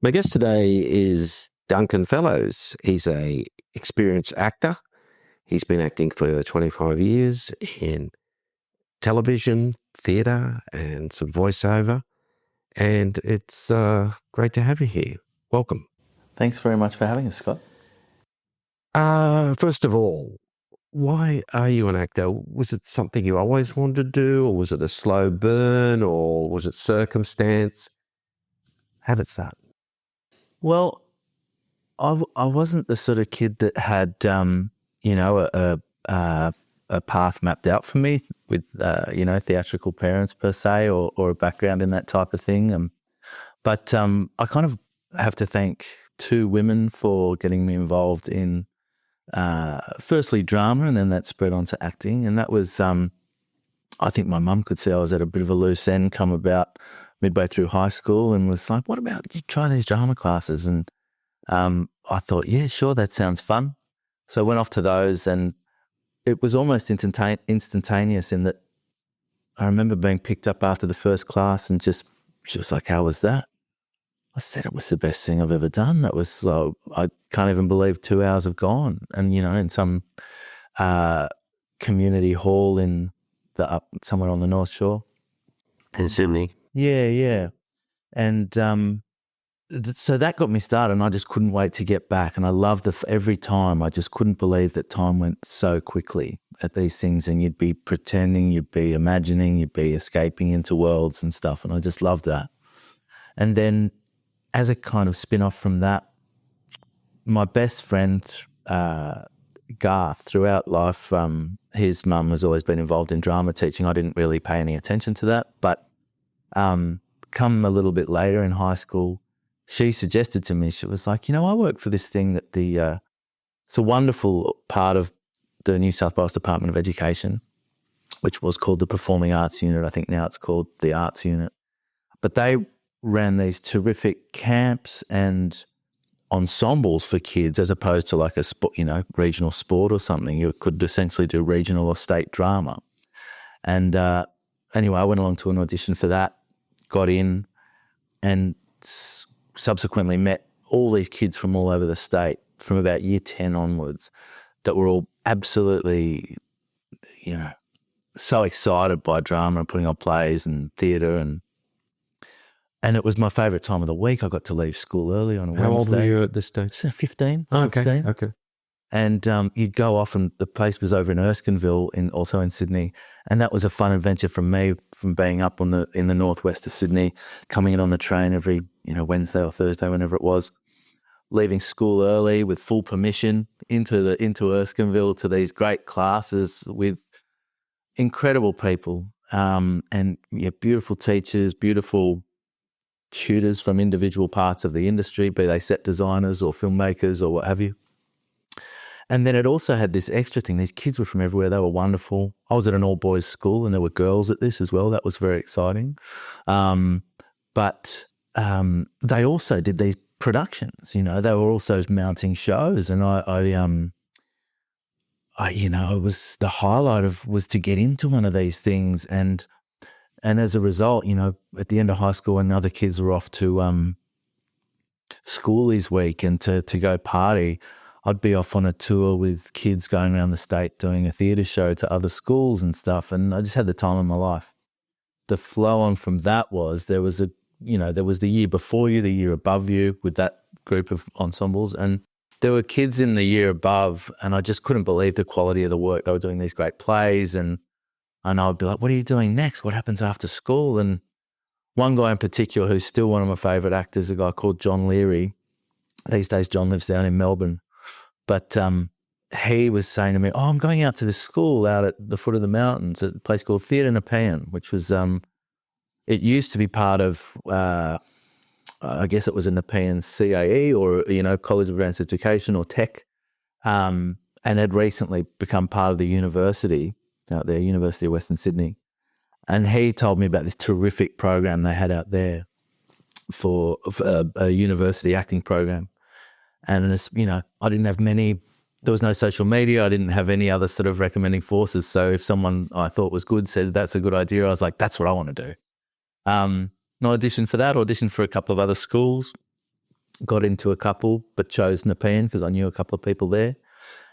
My guest today is Duncan Fellows. He's a experienced actor. He's been acting for 25 years in television, theatre, and some voiceover. And it's great to have you here. Welcome. Thanks very much for having us, Scott. First of all, why are you an actor? Was it something you always wanted to do, or was it a slow burn, or was it circumstance? How did it start? Well, I wasn't the sort of kid that had, a path mapped out for me with, theatrical parents per se, or a background in that type of thing. But I kind of have to thank two women for getting me involved in, firstly drama, and then that spread on to acting. And that was, I think my mum could see I was at a bit of a loose end come about midway through high school, and was like, what about you try these drama classes? And I thought, yeah, sure, that sounds fun. So I went off to those, and it was almost instantaneous in that I remember being picked up after the first class, and she was like, how was that? I said, it was the best thing I've ever done. That was, I can't even believe 2 hours have gone. And, in some community hall in somewhere on the North Shore. In Sydney. Yeah. And so that got me started, and I just couldn't wait to get back. And I loved every time. I just couldn't believe that time went so quickly at these things, and you'd be pretending, you'd be imagining, you'd be escaping into worlds and stuff. And I just loved that. And then as a kind of spin-off from that, my best friend, Garth, throughout life, his mum has always been involved in drama teaching. I didn't really pay any attention to that, but come a little bit later in high school, she suggested to me, she was like, I work for this thing that it's a wonderful part of the New South Wales Department of Education, which was called the Performing Arts Unit. I think now it's called the Arts Unit. But they ran these terrific camps and ensembles for kids, as opposed to like a sport, regional sport or something. You could essentially do regional or state drama. And anyway, I went along to an audition for that, got in, and subsequently met all these kids from all over the state from about year 10 onwards that were all absolutely, so excited by drama and putting on plays and theatre, and it was my favourite time of the week. I got to leave school early on a Wednesday. How old were you at this stage? So 15, Oh, 16. okay. And you'd go off, and the place was over in Erskineville, also in Sydney, and that was a fun adventure from me, from being up in the northwest of Sydney, coming in on the train every Wednesday or Thursday, whenever it was, leaving school early with full permission into Erskineville to these great classes with incredible people, and beautiful teachers, beautiful tutors from individual parts of the industry, be they set designers or filmmakers or what have you. And then it also had this extra thing. These kids were from everywhere. They were wonderful. I was at an all-boys school, and there were girls at this as well. That was very exciting. But they also did these productions. They were also mounting shows, and it was the highlight was to get into one of these things. And as a result, at the end of high school, when other kids were off to schoolies week and to go party, I'd be off on a tour with kids going around the state doing a theatre show to other schools and stuff, and I just had the time of my life. The flow on from that was there was the year before you, the year above you with that group of ensembles, and there were kids in the year above, and I just couldn't believe the quality of the work. They were doing these great plays, and I would be like, what are you doing next? What happens after school? And one guy in particular, who's still one of my favourite actors, a guy called John Leary. These days John lives down in Melbourne. But he was saying to me, I'm going out to this school out at the foot of the mountains at a place called Theatre Nepean, which was, it used to be part of, I guess it was a Nepean CAE or, College of Advanced Education or Tech, and had recently become part of the university out there, University of Western Sydney. And he told me about this terrific program they had out there for a university acting program. And it's, I didn't have there was no social media. I didn't have any other sort of recommending forces. So if someone I thought was good said, that's a good idea, I was like, that's what I want to do. And I auditioned for that, auditioned for a couple of other schools. got into a couple, but chose Nepean because I knew a couple of people there.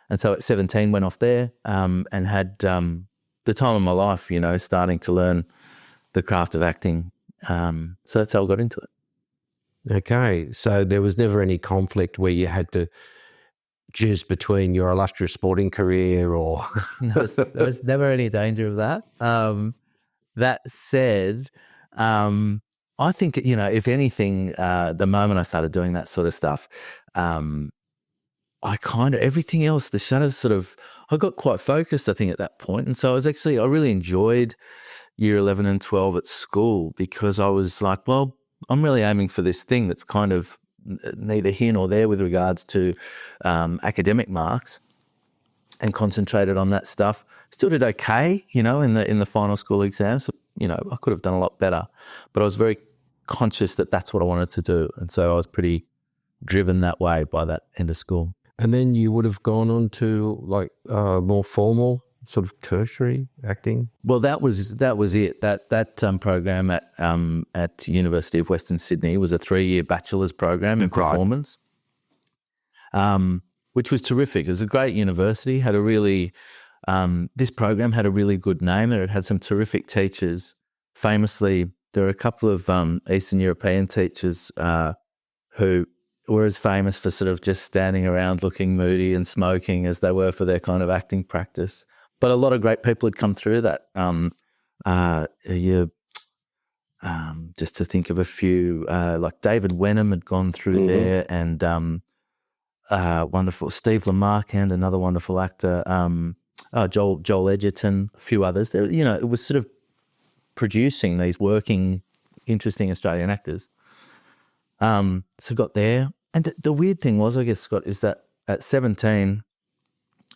And so at 17 went off there and had the time of my life, you know, starting to learn the craft of acting. So that's how I got into it. Okay, so there was never any conflict where you had to choose between your illustrious sporting career or... There was never any danger of that. That said, I think, you know, if anything, the moment I started doing that sort of stuff, I kind of, everything else, the shadows sort of, I got quite focused, I think, at that point. And so I really enjoyed year 11 and 12 at school because I was like, well, I'm really aiming for this thing that's kind of neither here nor there with regards to academic marks, and concentrated on that stuff. Still did okay, you know, in the final school exams, but, you know, I could have done a lot better. But I was very conscious that that's what I wanted to do. And so I was pretty driven that way by that end of school. And then you would have gone on to like more formal sort of tertiary acting? Well, that was it. That program at University of Western Sydney was a 3-year bachelor's program in performance, which was terrific. It was a great university. Had a really this program had a really good name. It had some terrific teachers. Famously, there are a couple of Eastern European teachers who were as famous for sort of just standing around looking moody and smoking as they were for their kind of acting practice. But a lot of great people had come through that. Just to think of a few, like David Wenham had gone through there, and wonderful Steve Lamarckand, another wonderful actor, Joel Edgerton, a few others. There, you know, it was sort of producing these working, interesting Australian actors. So got there, and the weird thing was, I guess, Scott, is that at 17.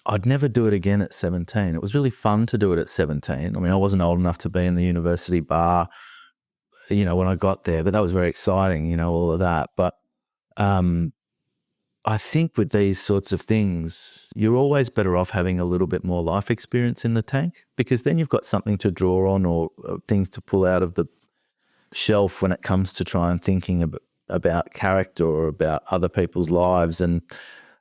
I'd never do it again at 17. It was really fun to do it at 17. I mean, I wasn't old enough to be in the university bar, you know, when I got there, but that was very exciting, you know, all of that. But I think with these sorts of things, you're always better off having a little bit more life experience in the tank, because then you've got something to draw on or things to pull out of the shelf when it comes to try and thinking about character or about other people's lives. And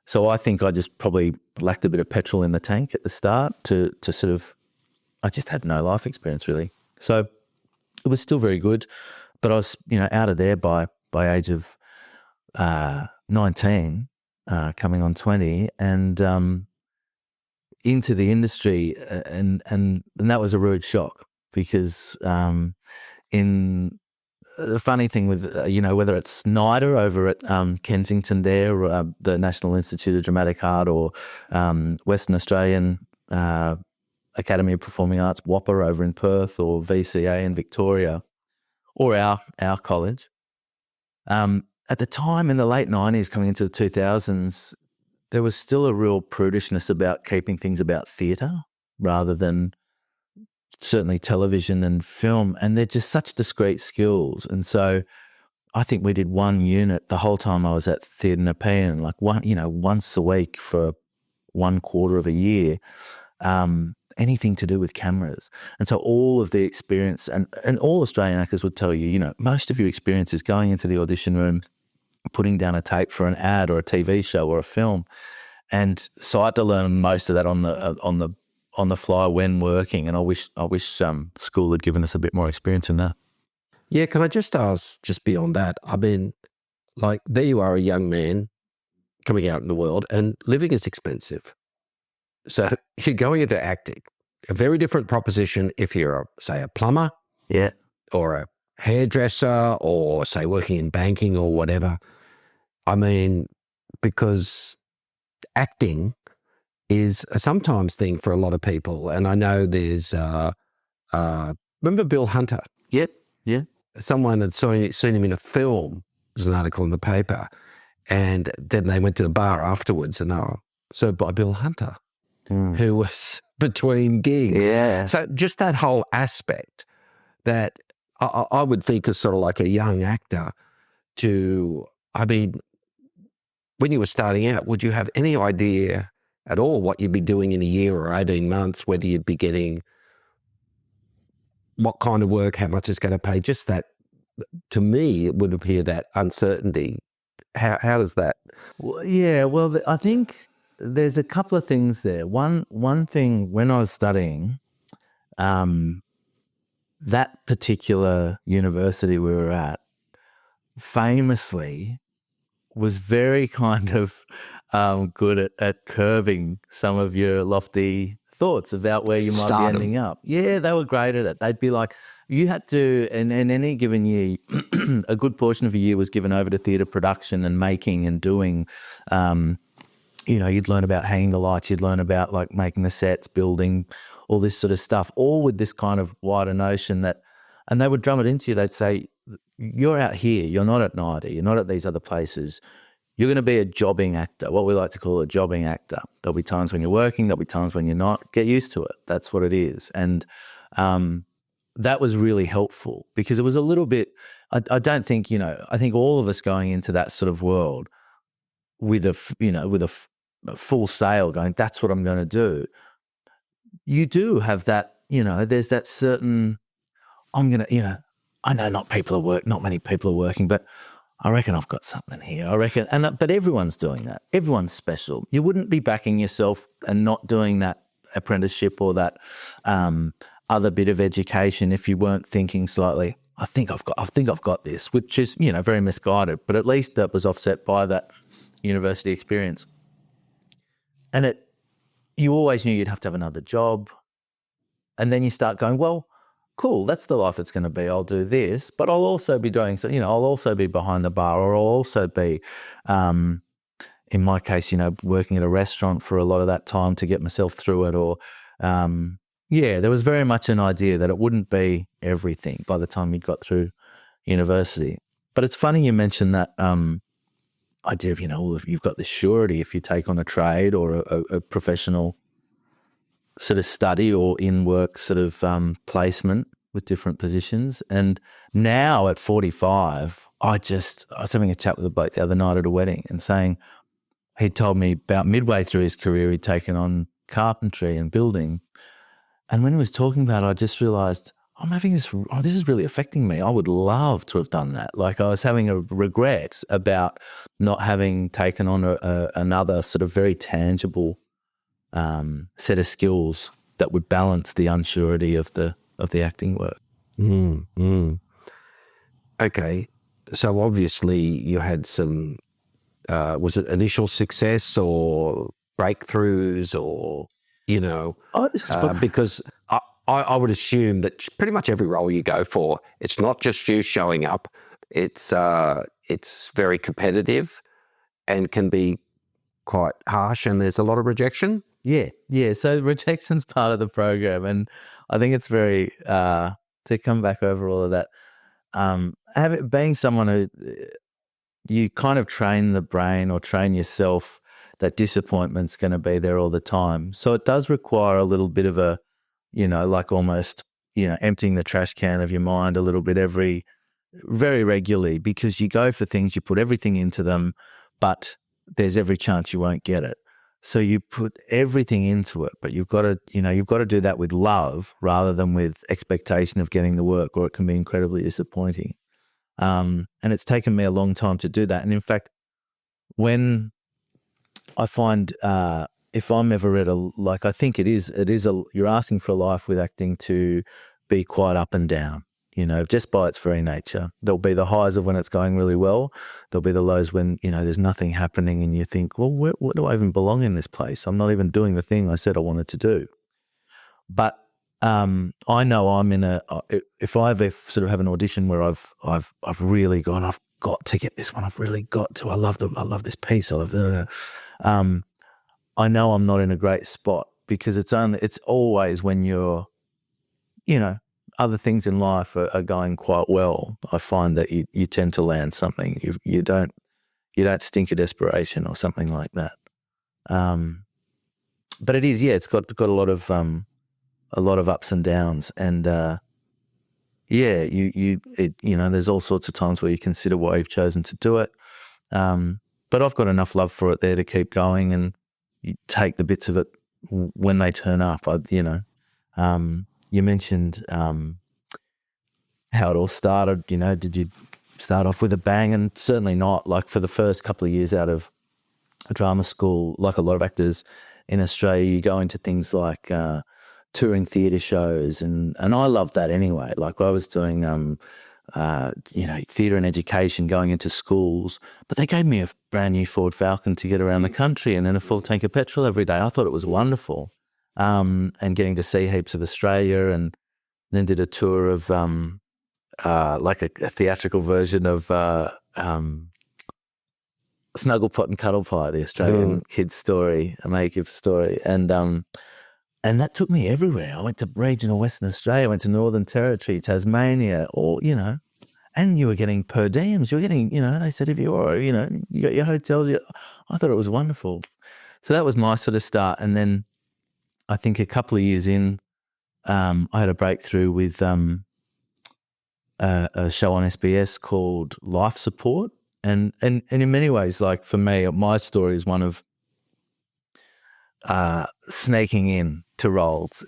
so I think I just probably lacked a bit of petrol in the tank at the start to sort of, I just had no life experience really. So it was still very good, but I was, you know, out of there by age of 19, coming on 20, and into the industry, and that was a rude shock because the funny thing with, you know, whether it's Snyder over at Kensington there, or the National Institute of Dramatic Art, or Western Australian Academy of Performing Arts, WAPA over in Perth, or VCA in Victoria, or our college. At the time in the late 90s, coming into the 2000s, there was still a real prudishness about keeping things about theatre rather than certainly television and film, and they're just such discrete skills. And so I think we did one unit the whole time I was at Theatre Nepean, like once a week for 1/4 of a year, anything to do with cameras. And so all of the experience, and all Australian actors would tell you, you know, most of your experience is going into the audition room, putting down a tape for an ad or a TV show or a film. And so I had to learn most of that on the fly when working, and I wish school had given us a bit more experience in that. Yeah, can I just ask, just beyond that, I mean, like, there you are, a young man coming out in the world, and living is expensive. So you're going into acting, a very different proposition if you're, say, a plumber, yeah, or a hairdresser, or, say, working in banking or whatever. I mean, because acting is a sometimes thing for a lot of people. And I know there's, remember Bill Hunter? Yep, yeah. Someone had seen him in a film. There's an article in the paper. And then they went to the bar afterwards, and they were served by Bill Hunter, who was between gigs. Yeah. So just that whole aspect that I would think is sort of like a young actor I mean, when you were starting out, would you have any idea at all what you'd be doing in a year or 18 months, whether you'd be getting what kind of work, how much it's going to pay? Just that, to me, it would appear that uncertainty How does that? Well, yeah, well, I think there's a couple of things there. One thing, when I was studying, um, that particular university we were at famously was very kind of good at curbing some of your lofty thoughts about where you might be Stardom. ending up. Yeah, they were great at it. They'd be like, you had to, in any given year, a good portion of a year was given over to theatre production and making and doing. You'd learn about hanging the lights, you'd learn about like making the sets, building, all this sort of stuff, all with this kind of wider notion that, and they would drum it into you. They'd say, you're out here, you're not at NIDA, you're not at these other places. You're going to be a jobbing actor, what we like to call a jobbing actor. There'll be times when you're working, there'll be times when you're not. Get used to it. That's what it is. And that was really helpful because it was a little bit, I don't think, I think all of us going into that sort of world with a full sail going, that's what I'm going to do. You do have that, there's that certain, I know not many people are working, but I reckon I've got something here. I reckon, but everyone's doing that. Everyone's special. You wouldn't be backing yourself and not doing that apprenticeship or that other bit of education if you weren't thinking slightly, I think I've got this, which is, very misguided, but at least that was offset by that university experience. And you always knew you'd have to have another job. And then you start going, well, cool, that's the life it's going to be. I'll do this, but I'll also be doing, I'll also be behind the bar, or I'll also be, in my case, working at a restaurant for a lot of that time to get myself through it. Or, there was very much an idea that it wouldn't be everything by the time you got through university. But it's funny you mentioned that idea of, you've got this surety if you take on a trade or a professional sort of study or in-work sort of placement with different positions. And now at 45, I was having a chat with a bloke the other night at a wedding and saying, he told me about midway through his career, he'd taken on carpentry and building. And when he was talking about it, I just realised, I'm having this is really affecting me. I would love to have done that. Like I was having a regret about not having taken on another sort of very tangible set of skills that would balance the unsurety of the acting work. Okay, so obviously you had some. Was it initial success or breakthroughs, or because I would assume that pretty much every role you go for, it's not just you showing up. It's very competitive and can be quite harsh, and there's a lot of rejection. Yeah. So rejection's part of the program, and I think it's very to come back over all of that. Being someone who you kind of train the brain or train yourself that disappointment's going to be there all the time. So it does require a little bit of a, like almost, emptying the trash can of your mind a little bit very regularly, because you go for things, you put everything into them, but there's every chance you won't get it. So you put everything into it, but you've got to do that with love rather than with expectation of getting the work, or it can be incredibly disappointing. And it's taken me a long time to do that. And in fact, when I find if I'm ever at I think you're asking for a life with acting to be quite up and down, just by its very nature. There'll be the highs of when it's going really well. There'll be the lows when, there's nothing happening and you think, well, where do I even belong in this place? I'm not even doing the thing I said I wanted to do. But I know I'm if I ever sort of have an audition where I've really gone, I've got to get this one. I've really got to. I love this piece. I love that. I know I'm not in a great spot, because it's always when you're, other things in life are going quite well. I find that you tend to land something. You don't stink of desperation or something like that. But it is, it's got a lot of ups and downs, and there's all sorts of times where you consider why you've chosen to do it. But I've got enough love for it there to keep going, and you take the bits of it when they turn up. You mentioned how it all started. Did you start off with a bang, and certainly not. Like for the first couple of years out of drama school, like a lot of actors in Australia, you go into things like touring theatre shows, and I loved that anyway. Like I was doing, theatre and education, going into schools, but they gave me a brand new Ford Falcon to get around the country and then a full tank of petrol every day. I thought it was wonderful, and getting to see heaps of Australia, and then did a tour of like a theatrical version of Snugglepot and Cuddlepie, the Australian kids' story, a make-up story, and that took me everywhere. I went to regional Western Australia, I went to Northern Territory, Tasmania, and you were getting per diems. You were getting, they said if you are, you got your hotels. I thought it was wonderful. So that was my sort of start, and then I think a couple of years in, I had a breakthrough with a show on SBS called Life Support. And in many ways, like for me, my story is one of snaking in to roles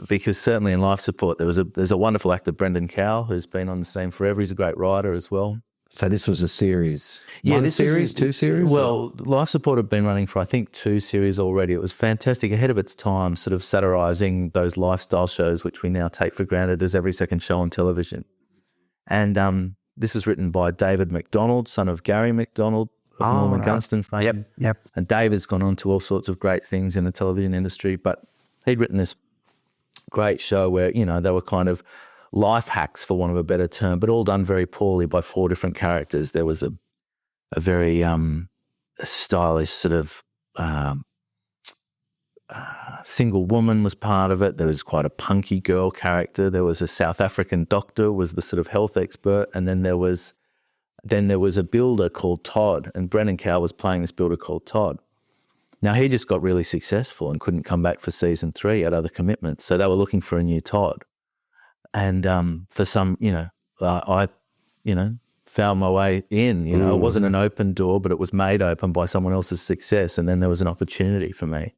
because certainly in Life Support there's a wonderful actor, Brendan Cowell, who's been on the scene forever. He's a great writer as well. So this was a series. Yeah, One series, two series? Well, Life Support had been running for I think 2 series already. It was fantastic, ahead of its time, sort of satirising those lifestyle shows which we now take for granted as every second show on television. And this was written by David McDonald, son of Gary McDonald of Norman Gunston fame. Yep. And David's gone on to all sorts of great things in the television industry, but he'd written this great show where, they were kind of life hacks, for want of a better term, but all done very poorly by 4 different characters. There was a very stylish sort of single woman was part of it. There was quite a punky girl character. There was a South African doctor, was the sort of health expert, and then there was a builder called Todd, and Brendan Cowell was playing this builder called Todd. Now, he just got really successful and couldn't come back for season 3, had other commitments, so they were looking for a new Todd. And for some, I found my way in. It wasn't an open door, but it was made open by someone else's success, and then there was an opportunity for me.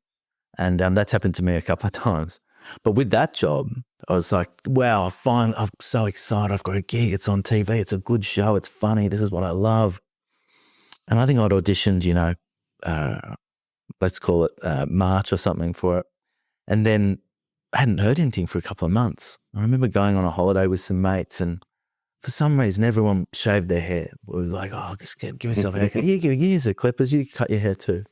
And that's happened to me a couple of times. But with that job, I was like, wow, I'm so excited. I've got a gig. It's on TV. It's a good show. It's funny. This is what I love. And I think I'd auditioned, let's call it March or something for it. And then I hadn't heard anything for a couple of months. I remember going on a holiday with some mates, and for some reason, everyone shaved their hair. We were like, just give yourself a haircut. Here's the clippers. You cut your hair too.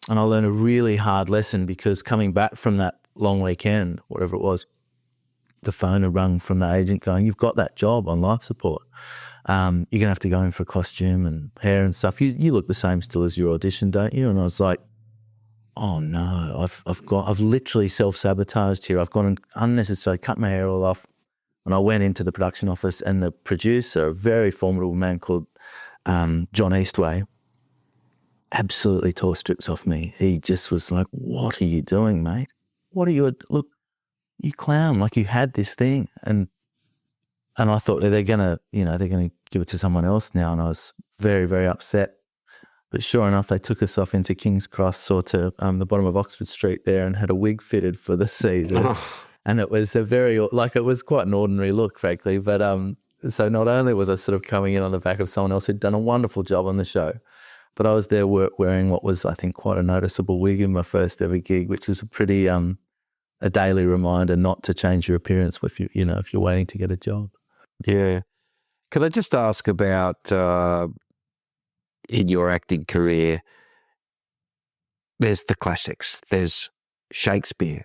And I learned a really hard lesson, because coming back from that long weekend, whatever it was, the phone had rung from the agent going, you've got that job on Life Support. You're going to have to go in for a costume and hair and stuff. You look the same still as your audition, don't you? And I was like, oh no, I've literally self-sabotaged here. I've gone and unnecessarily cut my hair all off. And I went into the production office, and the producer, a very formidable man called John Eastway, absolutely tore strips off me. He just was like, what are you doing, mate? What are you, look, you clown, like you had this thing. And I thought they're going to give it to someone else now. And I was very, very upset. But sure enough, they took us off into King's Cross or to the bottom of Oxford Street there, and had a wig fitted for the season. And it was it was quite an ordinary look, frankly. But so not only was I sort of coming in on the back of someone else who'd done a wonderful job on the show, but I was there wearing what was, I think, quite a noticeable wig in my first ever gig, which was a pretty a daily reminder not to change your appearance if you're waiting to get a job. Yeah. Could I just ask about in your acting career? There's the classics. There's Shakespeare.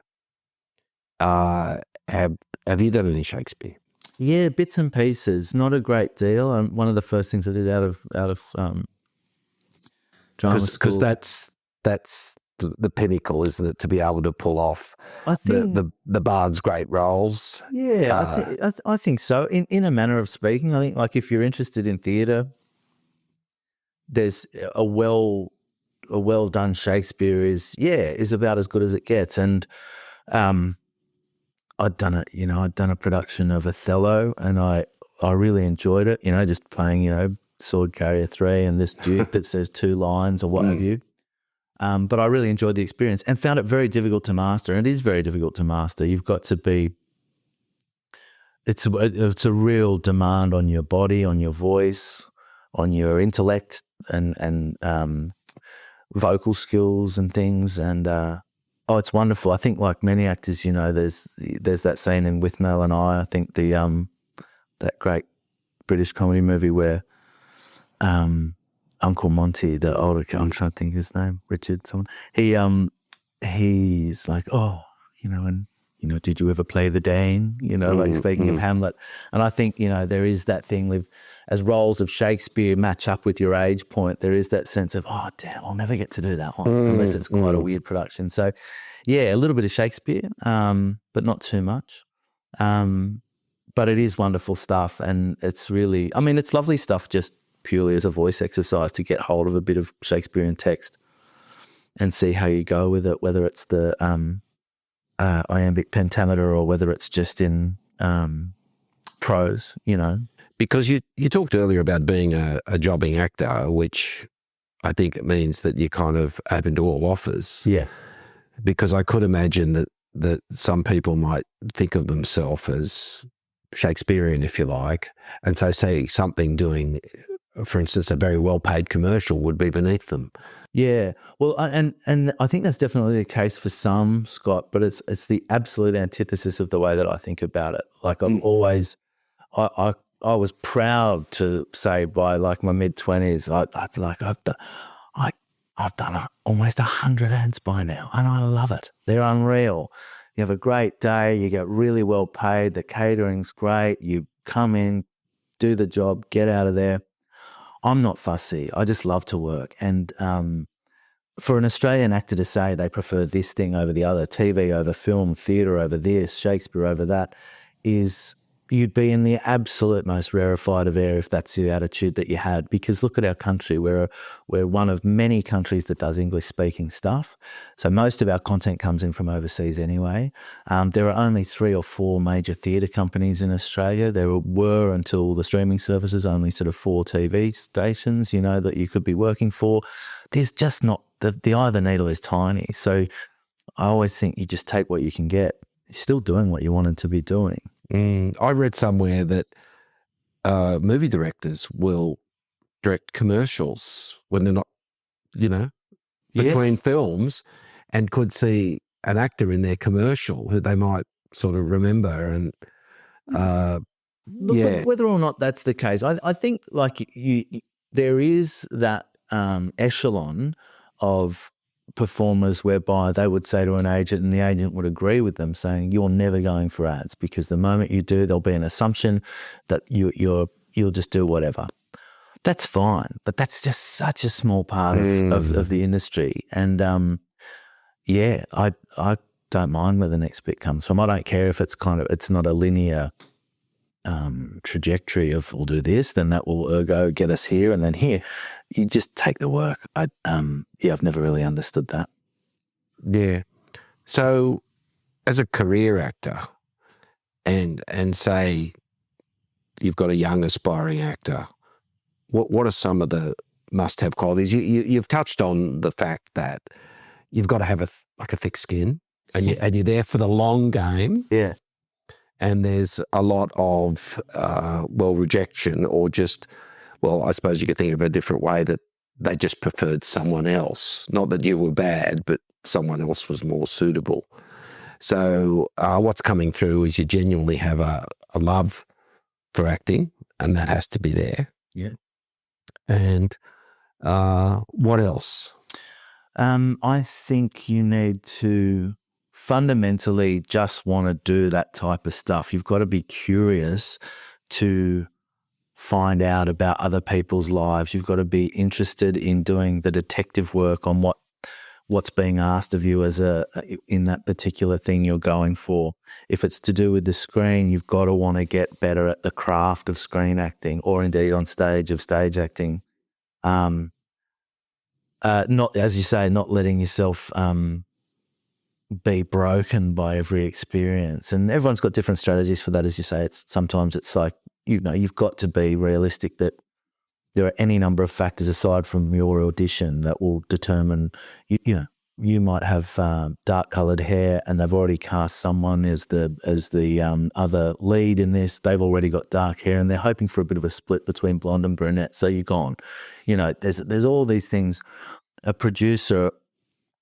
Have you done any Shakespeare? Yeah, bits and pieces. Not a great deal. One of the first things I did out of drama school, because that's the pinnacle, isn't it? To be able to pull off the bard's great roles. Yeah, I think so. In a manner of speaking, I think, like, if you're interested in theatre, there's a well done Shakespeare is about as good as it gets. And I'd done a production of Othello, and I really enjoyed it. Just playing sword carrier 3 and this duke that says 2 lines or what have you. But I really enjoyed the experience and found it very difficult to master. And it is very difficult to master. You've got to be it's a real demand on your body, on your voice, on your intellect, and vocal skills and things. And it's wonderful. I think, like many actors, you know, there's that scene in With Mel and I think the that great British comedy movie where Uncle Monty, the older, I'm trying to think his name, Richard, someone, he's like, oh, you know, and, you know, did you ever play the Dane? You know, like speaking of Hamlet. And I think, you know, there is that thing with, as roles of Shakespeare match up with your age point, there is that sense of, oh, damn, I'll never get to do that one unless it's quite a weird production. So, yeah, a little bit of Shakespeare, but not too much. But it is wonderful stuff, and it's really, I mean, it's lovely stuff just purely as a voice exercise to get hold of a bit of Shakespearean text and see how you go with it, whether it's the iambic pentameter or whether it's just in prose, you know. Because you talked earlier about being a jobbing actor, which I think it means that you're kind of open to all offers. Yeah. Because I could imagine that some people might think of themselves as Shakespearean, if you like, and so say something doing, for instance, a very well-paid commercial would be beneath them. Yeah, well, and I think that's definitely the case for some, Scott, but it's the absolute antithesis of the way that I think about it. Like I'm always, I was proud to say by like my mid-20s, I've done almost 100 ads by now, and I love it. They're unreal. You have a great day, you get really well paid, the catering's great, you come in, do the job, get out of there. I'm not fussy. I just love to work. And for an Australian actor to say they prefer this thing over the other, TV over film, theatre over this, Shakespeare over that, is you'd be in the absolute most rarefied of air if that's the attitude that you had. Because look at our country. We're one of many countries that does English-speaking stuff. So most of our content comes in from overseas anyway. There are only 3 or 4 major theatre companies in Australia. There were, until the streaming services, only sort of 4 TV stations, you know, that you could be working for. There's just not, the eye of the needle is tiny. So I always think you just take what you can get. You're still doing what you wanted to be doing. I read somewhere that movie directors will direct commercials when they're not, you know, between films, and could see an actor in their commercial who they might sort of remember. And Look, whether or not that's the case, I think like there is that echelon of performers whereby they would say to an agent, and the agent would agree with them, saying you're never going for ads, because the moment you do, there'll be an assumption that you'll just do whatever. That's fine, but that's just such a small part of the industry. And I don't mind where the next bit comes from. I don't care if it's not a linear trajectory of we'll do this, then that will ergo get us here, and then here. You just take the work. I've never really understood that. Yeah. So as a career actor, and say you've got a young aspiring actor, what are some of the must-have qualities? You've touched on the fact that you've got to have a thick skin, and you're there for the long game. Yeah. And there's a lot of, rejection, or just, I suppose you could think of it a different way, that they just preferred someone else. Not that you were bad, but someone else was more suitable. So what's coming through is you genuinely have a love for acting, and that has to be there. Yeah. And what else? I think you need to fundamentally just want to do that type of stuff. You've got to be curious to find out about other people's lives. You've got to be interested in doing the detective work on what's being asked of you in that particular thing you're going for. If it's to do with the screen, you've got to want to get better at the craft of screen acting, or indeed on stage of stage acting. Not, as you say, not letting yourself be broken by every experience. And everyone's got different strategies for that, as you say. Sometimes it's like, you've got to be realistic that there are any number of factors aside from your audition that will determine, you might have dark coloured hair, and they've already cast someone as the other lead in this. They've already got dark hair, and they're hoping for a bit of a split between blonde and brunette. So you're gone. You know, there's all these things. A producer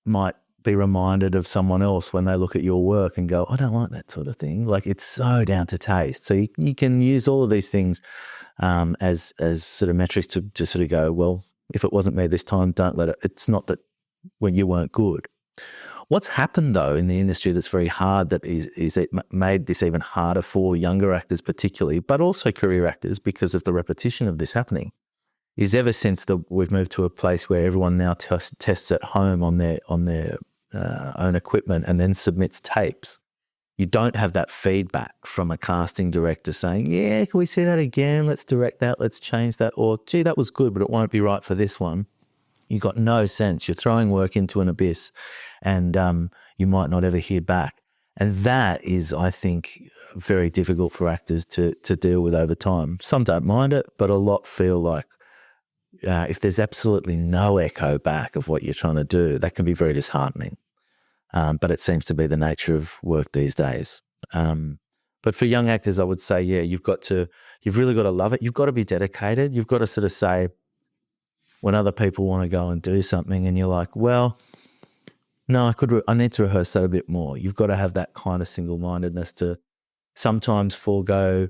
might be reminded of someone else when they look at your work and go, I don't like that sort of thing. Like, it's so down to taste. So you can use all of these things as sort of metrics to sort of go, well, if it wasn't me this time, don't let it. It's not that when you weren't good. What's happened though in the industry that's very hard, that is it made this even harder for younger actors particularly, but also career actors because of the repetition of this happening, is ever since we've moved to a place where everyone now tests at home on their own equipment and then submits tapes. You don't have that feedback from a casting director saying, yeah, can we see that again? Let's direct that. Let's change that. Or, gee, that was good, but it won't be right for this one. You got no sense. You're throwing work into an abyss, and you might not ever hear back. And that is, I think, very difficult for actors to deal with over time. Some don't mind it, but a lot feel like if there's absolutely no echo back of what you're trying to do, that can be very disheartening. But it seems to be the nature of work these days. But for young actors, I would say, yeah, you've really got to love it. You've got to be dedicated. You've got to sort of say, when other people want to go and do something and you're like, well, no, I need to rehearse that a bit more. You've got to have that kind of single-mindedness to sometimes forego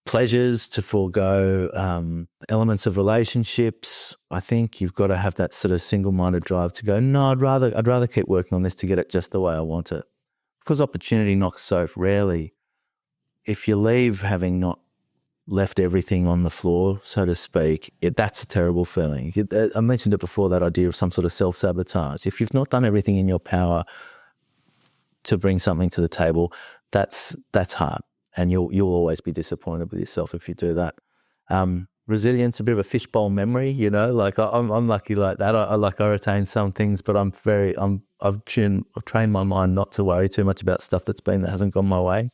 pleasures, to forego elements of relationships. I think you've got to have that sort of single-minded drive to go, no, I'd rather keep working on this to get it just the way I want it. Because opportunity knocks so rarely. If you leave having not left everything on the floor, so to speak, that's a terrible feeling. I mentioned it before, that idea of some sort of self-sabotage. If you've not done everything in your power to bring something to the table, that's hard. And you'll always be disappointed with yourself if you do that. Resilience, a bit of a fishbowl memory, you know. Like I'm lucky like that. I retain some things, but I've trained my mind not to worry too much about stuff that hasn't gone my way.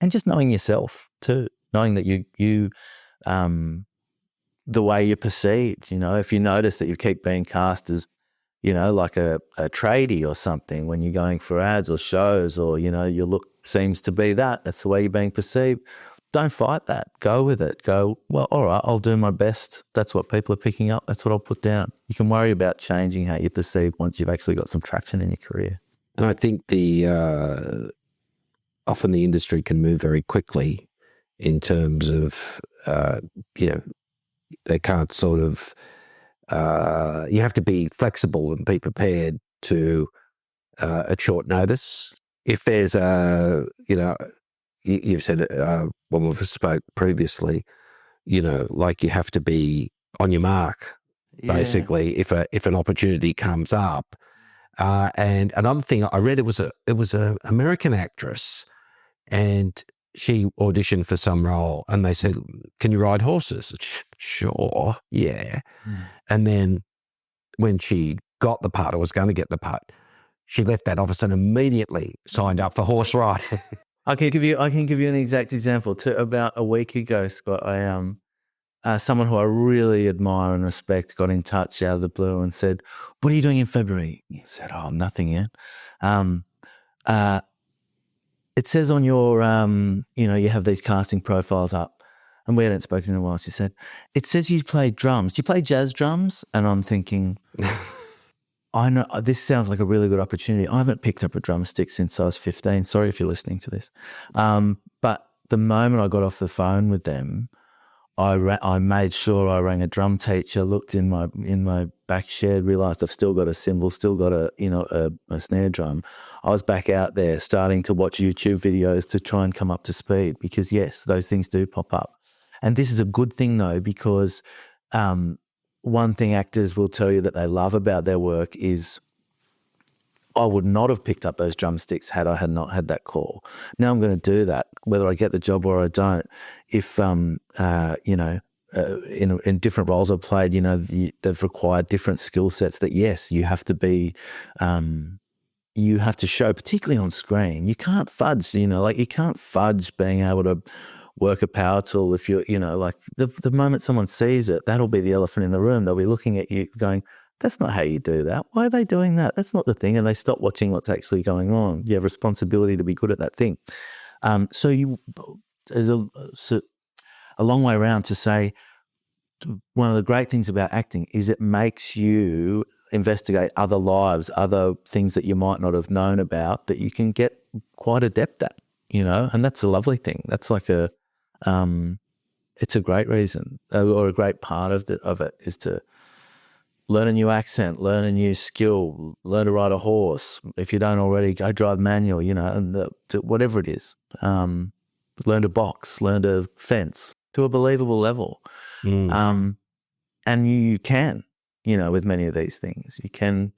And just knowing yourself too, knowing that you the way you're perceived. You know, if you notice that you keep being cast as, you know, like a tradie or something when you're going for ads or shows, or, you know, your look seems to be that's the way you're being perceived. Don't fight that. Go with it. Go, well, all right, I'll do my best. That's what people are picking up. That's what I'll put down. You can worry about changing how you're perceived once you've actually got some traction in your career. And I think often the industry can move very quickly in terms of, they can't sort of, you have to be flexible and be prepared to at short notice. If there's you've said when we've spoke previously, you know, like you have to be on your mark, basically, if an opportunity comes up. And another thing I read, it was a American actress, and she auditioned for some role, and they said, "Can you ride horses?" Sure, yeah. And then when she got the part, or was going to get the part, she left that office and immediately signed up for horse riding. I can give you an exact example. About a week ago, Scott, someone who I really admire and respect got in touch out of the blue and said, "What are you doing in February?" He said, "Oh, nothing yet." It says on your, you have these casting profiles up, and we hadn't spoken in a while. She said, "It says you play drums. Do you play jazz drums?" And I'm thinking, I know this sounds like a really good opportunity. I haven't picked up a drumstick since I was 15. Sorry if you're listening to this. But the moment I got off the phone with them, I made sure I rang a drum teacher, looked in my back shed, realised I've still got a cymbal, still got a snare drum. I was back out there starting to watch YouTube videos to try and come up to speed, because yes, those things do pop up. And this is a good thing though, because one thing actors will tell you that they love about their work is, I would not have picked up those drumsticks had I not had that call. Now I'm going to do that, whether I get the job or I don't. If, in different roles I've played, they've required different skill sets that, yes, you have to be, you have to show, particularly on screen. You can't fudge, you can't fudge being able to work a power tool if you're, the moment someone sees it, that'll be the elephant in the room. They'll be looking at you going, That's not how you do that. Why are they doing that? That's not the thing. And they stop watching what's actually going on. You have responsibility to be good at that thing. There's a long way around to say one of the great things about acting is it makes you investigate other lives, other things that you might not have known about that you can get quite adept at, and that's a lovely thing. That's like it's a great reason or a great part of it is to learn a new accent, learn a new skill, learn to ride a horse. If you don't already, go drive manual, and whatever it is. Learn to box, learn to fence to a believable level. And you can, with many of these things, you can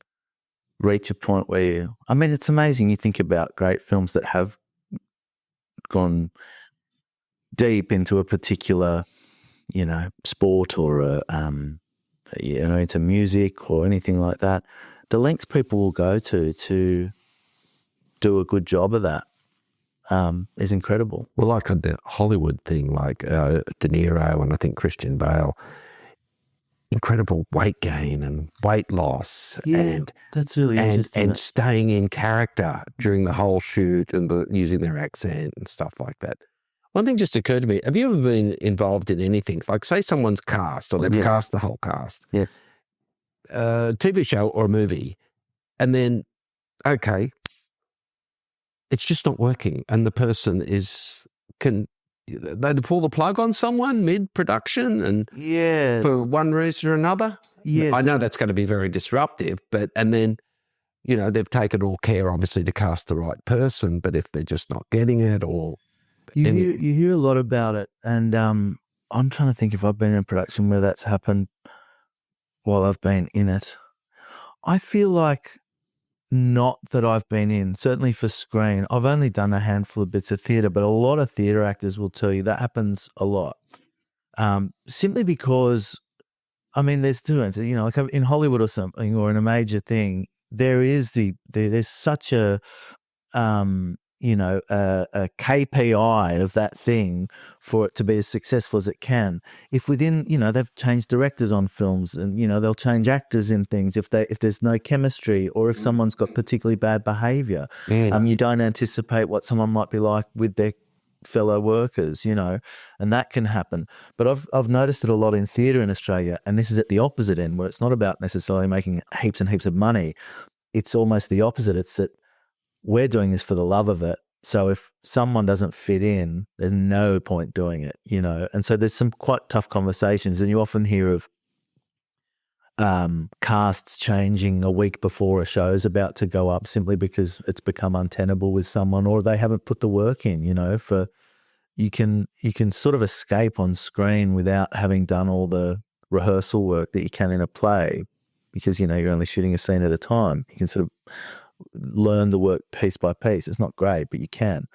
reach a point where it's amazing. You think about great films that have gone deep into a particular, sport or into music or anything like that. The lengths people will go to do a good job of that is incredible. Well, like the Hollywood thing, like De Niro and I think Christian Bale, incredible weight gain and weight loss. Yeah, and that's really interesting. And staying in character during the whole shoot and using their accent and stuff like that. One thing just occurred to me, have you ever been involved in anything? Like say someone's cast or they've cast the whole cast. Yeah. A TV show or a movie, and then, okay, it's just not working and the person they pull the plug on someone mid-production and for one reason or another. Yes. I know that's going to be very disruptive, and then, they've taken all care obviously to cast the right person, but if they're just not getting it or... You hear a lot about it, and I'm trying to think if I've been in a production where that's happened while I've been in it. I feel like not that I've been in, certainly for screen. I've only done a handful of bits of theatre, but a lot of theatre actors will tell you that happens a lot. Simply because, there's two answers. Like in Hollywood or something, or in a major thing, there's such a a KPI of that thing for it to be as successful as it can. If within, they've changed directors on films and, they'll change actors in things if there's no chemistry or if someone's got particularly bad behavior, you don't anticipate what someone might be like with their fellow workers, and that can happen. But I've noticed it a lot in theatre in Australia, and this is at the opposite end where it's not about necessarily making heaps and heaps of money. It's almost the opposite. It's that we're doing this for the love of it. So if someone doesn't fit in, there's no point doing it, And so there's some quite tough conversations, and you often hear of casts changing a week before a show's about to go up simply because it's become untenable with someone or they haven't put the work in, for you can sort of escape on screen without having done all the rehearsal work that you can in a play because, you're only shooting a scene at a time. You can sort of learn the work piece by piece. It's not great, but you can.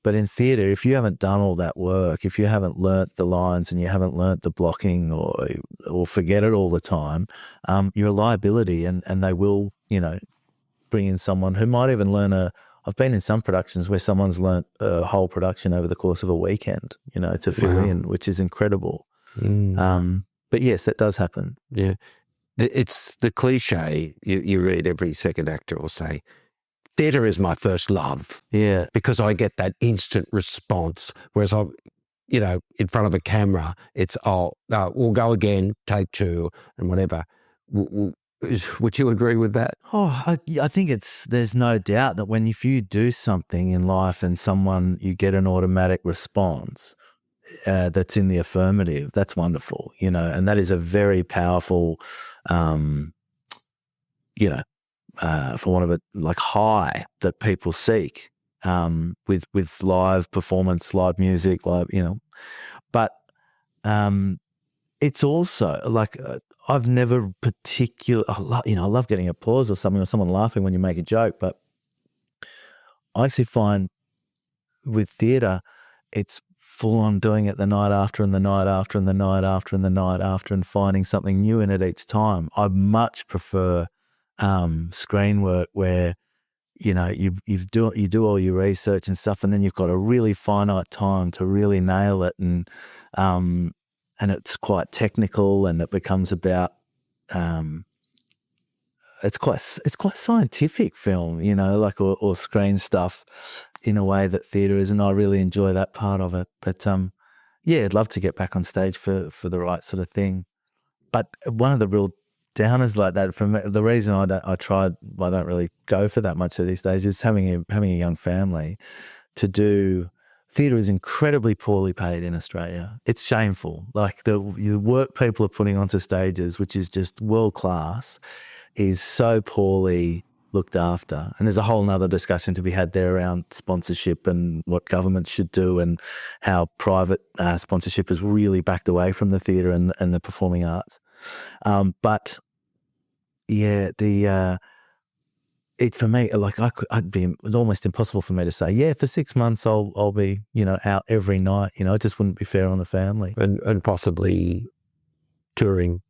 But in theatre, if you haven't done all that work, if you haven't learnt the lines and you haven't learnt the blocking or forget it all the time, you're a liability and they will, bring in someone who might even learn I've been in some productions where someone's learnt a whole production over the course of a weekend, to fill in, which is incredible. But yes, that does happen. Yeah. It's the cliche you read. Every second actor will say, theatre is my first love. Yeah. Because I get that instant response. Whereas in front of a camera, it's, we'll go again, take two and whatever. Would you agree with that? Oh, I think there's no doubt that if you do something in life and you get an automatic response, that's in the affirmative, that's wonderful, and that is a very powerful, for want of it, like high that people seek, with live performance, live music, but, it's also like, I've never I love getting applause or something or someone laughing when you make a joke, but I actually find with theatre, it's full on doing it the night after and the night after and the night after and the night after and finding something new in it each time. I much prefer screen work where, you do all your research and stuff and then you've got a really finite time to really nail it and it's quite technical and it becomes about it's quite scientific film, you know, like or screen stuff in a way that theatre is, and I really enjoy that part of it. But yeah, I'd love to get back on stage for the right sort of thing. But one of the real downers like that for me, the reason I don't really go for that much these days is having a young family. To do theatre is incredibly poorly paid in Australia. It's shameful. Like the work people are putting onto stages, which is just world class, is so poorly looked after. And there's a whole nother discussion to be had there around sponsorship and what governments should do, and how private sponsorship has really backed away from the theatre and the performing arts. But yeah, it for me, like it'd be almost impossible for me to say, yeah, for 6 months I'll be, you know, out every night. You know, it just wouldn't be fair on the family. And possibly touring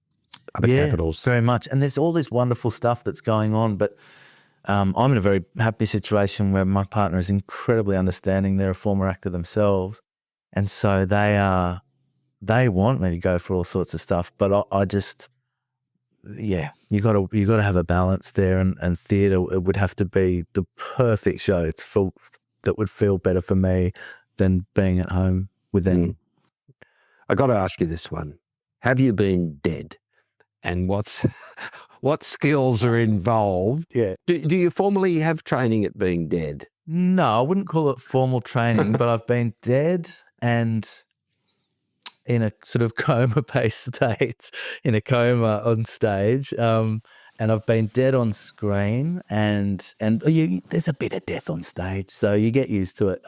other capitals. Very much. And there's all this wonderful stuff that's going on, but I'm in a very happy situation where my partner is incredibly understanding. They're a former actor themselves, and so they want me to go for all sorts of stuff, but I just. Yeah, you got to have a balance there, and theatre, it would have to be the perfect show that would feel better for me than being at home with them. I got to ask you this one: have you been dead, and what skills are involved? Yeah. Do you formally have training at being dead? No, I wouldn't call it formal training, but I've been dead and in a sort of coma-based state, in a coma on stage, and I've been dead on screen, and there's a bit of death on stage, so you get used to it.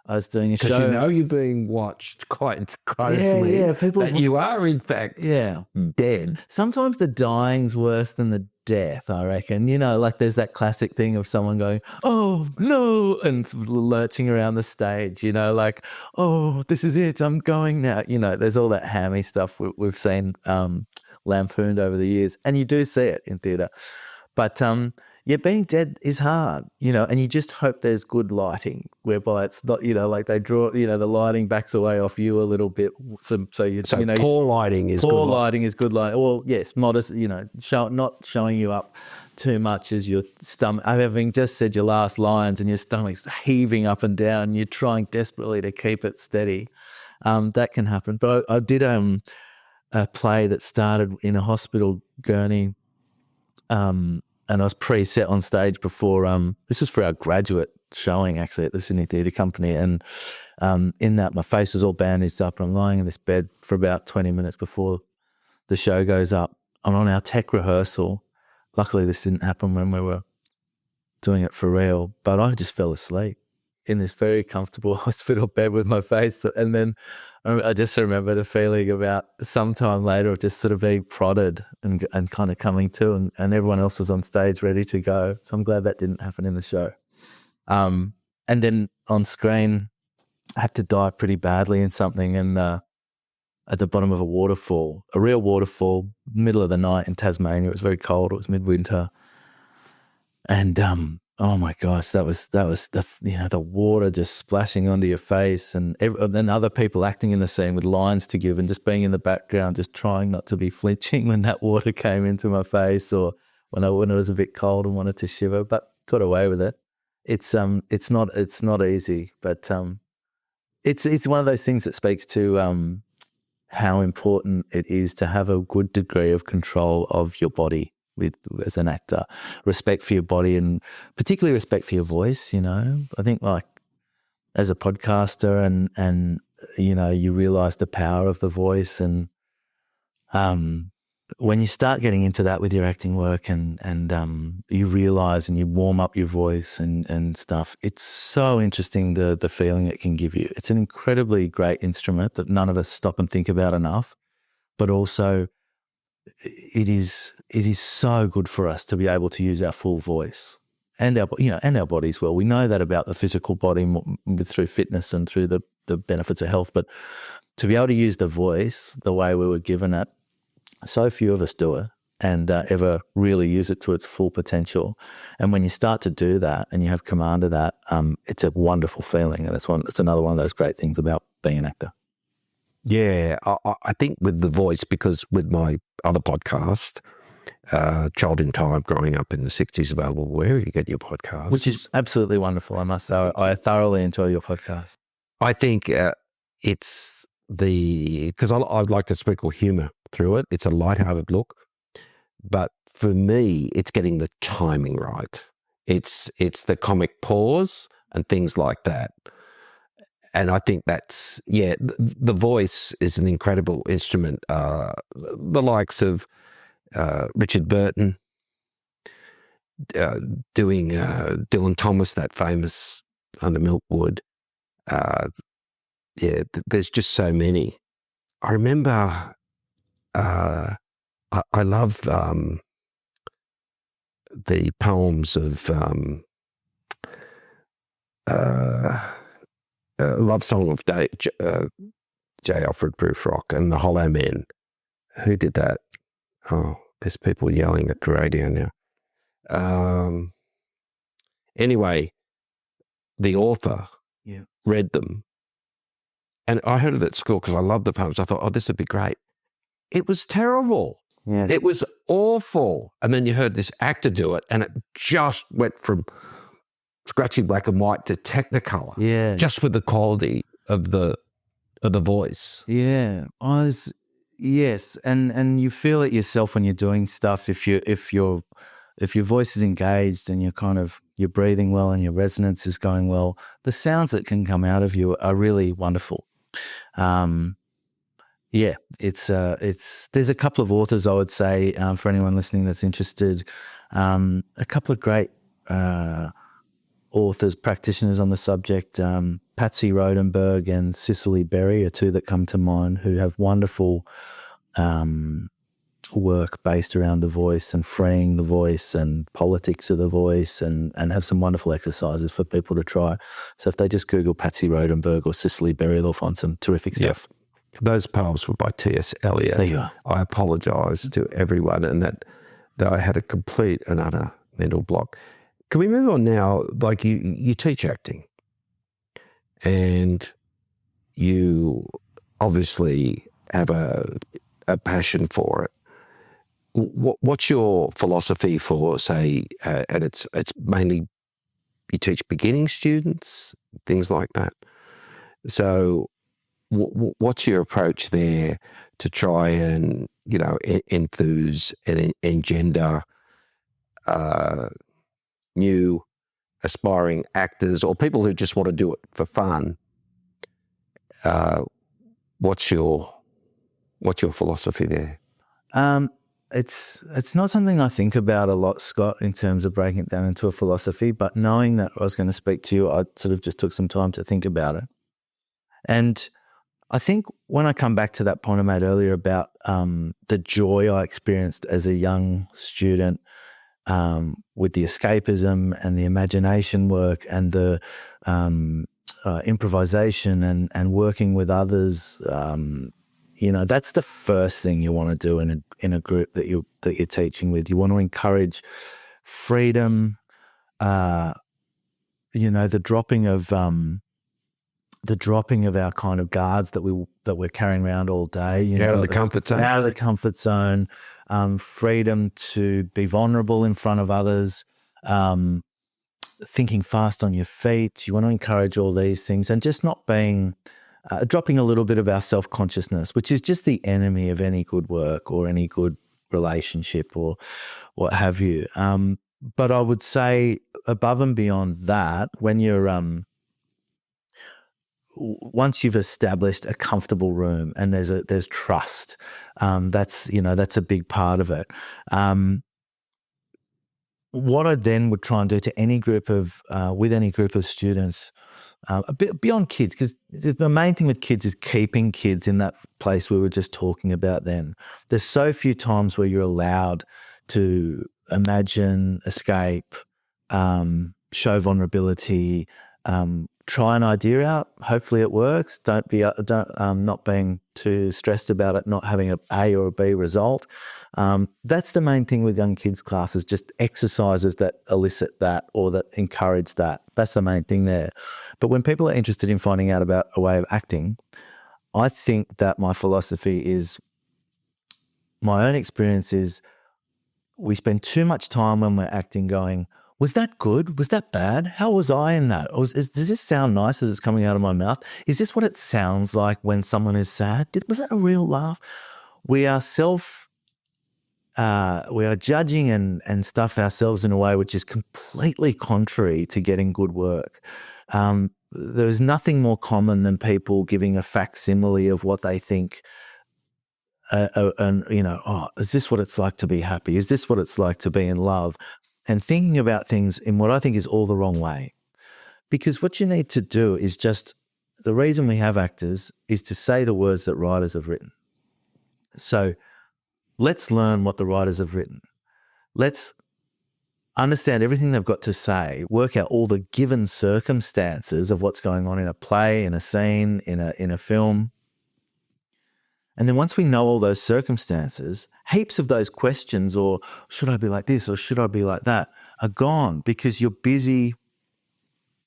I was doing a show. Because you know you're being watched quite closely. Yeah, people. That you are, in fact, dead. Sometimes the dying's worse than the death, I reckon. You know, like there's that classic thing of someone going, "Oh no," and lurching around the stage. You know, like, "Oh, this is it. I'm going now." You know, there's all that hammy stuff we've seen lampooned over the years, and you do see it in theatre. But yeah, being dead is hard, you know, and you just hope there's good lighting, whereby it's not, you know, like they draw, you know, the lighting backs away off you a little bit. So you know, poor lighting is good lighting is good lighting. Well, yes, modest, you know, not showing you up too much as your stomach, having just said your last lines and your stomach's heaving up and down, and you're trying desperately to keep it steady. That can happen. But I did a play that started in a hospital gurney, and I was pre-set on stage before. This was for our graduate showing, actually, at the Sydney Theatre Company. And in that, my face was all bandaged up, and I'm lying in this bed for about 20 minutes before the show goes up. And on our tech rehearsal, luckily this didn't happen when we were doing it for real, but I just fell asleep in this very comfortable hospital bed with my face. And then I just remember the feeling about sometime later of just sort of being prodded and kind of coming to, and everyone else was on stage ready to go. So I'm glad that didn't happen in the show. And then on screen, I had to die pretty badly in something, and at the bottom of a waterfall, a real waterfall, middle of the night in Tasmania. It was very cold. It was midwinter. And oh my gosh, that was the water just splashing onto your face, and then other people acting in the scene with lines to give, and just being in the background, just trying not to be flinching when that water came into my face, or when it was a bit cold and wanted to shiver, but got away with it. It's not easy, but it's one of those things that speaks to how important it is to have a good degree of control of your body as an actor, respect for your body, and particularly respect for your voice. You know, I think like as a podcaster, and you know, you realize the power of the voice, and when you start getting into that with your acting work, and you realize and you warm up your voice and stuff, it's so interesting the feeling it can give you. It's an incredibly great instrument that none of us stop and think about enough, but also it is so good for us to be able to use our full voice and our bodies. Well, we know that about the physical body through fitness and through the benefits of health, but to be able to use the voice the way we were given it, so few of us do it and ever really use it to its full potential. And when you start to do that and you have command of that, it's a wonderful feeling, and it's another one of those great things about being an actor. Yeah, I think with the voice, because with my other podcast, Child in Time, growing up in the 60s, available wherever you get your podcasts. Which is absolutely wonderful, I must say. I thoroughly enjoy your podcast. I think it's because I'd like to sprinkle humour through it. It's a lighthearted look. But for me, it's getting the timing right. It's the comic pause and things like that. And I think that's, the voice is an incredible instrument. The likes of Richard Burton doing Dylan Thomas, that famous Under Milkwood. There's just so many. I remember I love the poems of Love Song of J. Alfred Prufrock and the Hollow Men. Who did that? Oh, there's people yelling at the radio now. Anyway, the author read them. And I heard it at school because I loved the poems. I thought, this would be great. It was terrible. Yeah. It was awful. And then you heard this actor do it, and it just went from scratchy black and white to Technicolor. Yeah. Just with the quality of the voice. Yeah. Yes. And you feel it yourself when you're doing stuff. If your voice is engaged and you're breathing well and your resonance is going well, the sounds that can come out of you are really wonderful. There's a couple of authors I would say for anyone listening that's interested. A couple of great authors, practitioners on the subject. Patsy Rodenberg and Cicely Berry are two that come to mind, who have wonderful work based around the voice and freeing the voice and politics of the voice, and have some wonderful exercises for people to try. So if they just Google Patsy Rodenberg or Cicely Berry, they'll find some terrific stuff. Yep. Those poems were by T.S. Eliot. There you are. I apologise to everyone, and that I had a complete and utter mental block. Can we move on now? Like you teach acting, and you obviously have a passion for it. What's your philosophy for, say, and it's mainly you teach beginning students, things like that. So what's your approach there to try and, enthuse and engender new aspiring actors or people who just want to do it for fun? What's your philosophy there? It's not something I think about a lot, Scott, in terms of breaking it down into a philosophy, but knowing that I was going to speak to you, I sort of just took some time to think about it. And I think when I come back to that point I made earlier about the joy I experienced as a young student with the escapism and the imagination work and the improvisation and working with others, that's the first thing you want to do in a group that you're teaching with. You want to encourage freedom, the dropping of our kind of guards that we're carrying around all day. Out of the comfort zone. Out of the comfort zone. Freedom to be vulnerable in front of others. Thinking fast on your feet. You want to encourage all these things, and just not being dropping a little bit of our self-consciousness, which is just the enemy of any good work or any good relationship or what have you. But I would say above and beyond that, when you're once you've established a comfortable room and there's trust, that's a big part of it. What I then would try and do to any group of with any group of students, a bit beyond kids, because the main thing with kids is keeping kids in that place we were just talking about then. There's so few times where you're allowed to imagine, escape, show vulnerability, try an idea out. Hopefully it works. Don't not being too stressed about it, not having A or a B result. That's the main thing with young kids classes, just exercises that elicit that or that encourage that. That's the main thing there. But when people are interested in finding out about a way of acting, I think that my philosophy is, my own experience is, we spend too much time when we're acting going, was that good? Was that bad? How was I in that? Or does this sound nice as it's coming out of my mouth? Is this what it sounds like when someone is sad? Was that a real laugh? We are judging and stuff ourselves in a way which is completely contrary to getting good work. There's nothing more common than people giving a facsimile of what they think. Is this what it's like to be happy? Is this what it's like to be in love? And thinking about things in what I think is all the wrong way. Because what you need to do is the reason we have actors is to say the words that writers have written. So let's learn what the writers have written. Let's understand everything they've got to say, work out all the given circumstances of what's going on in a play, in a scene, in a film. And then once we know all those circumstances, heaps of those questions, or should I be like this or should I be like that, are gone because you're busy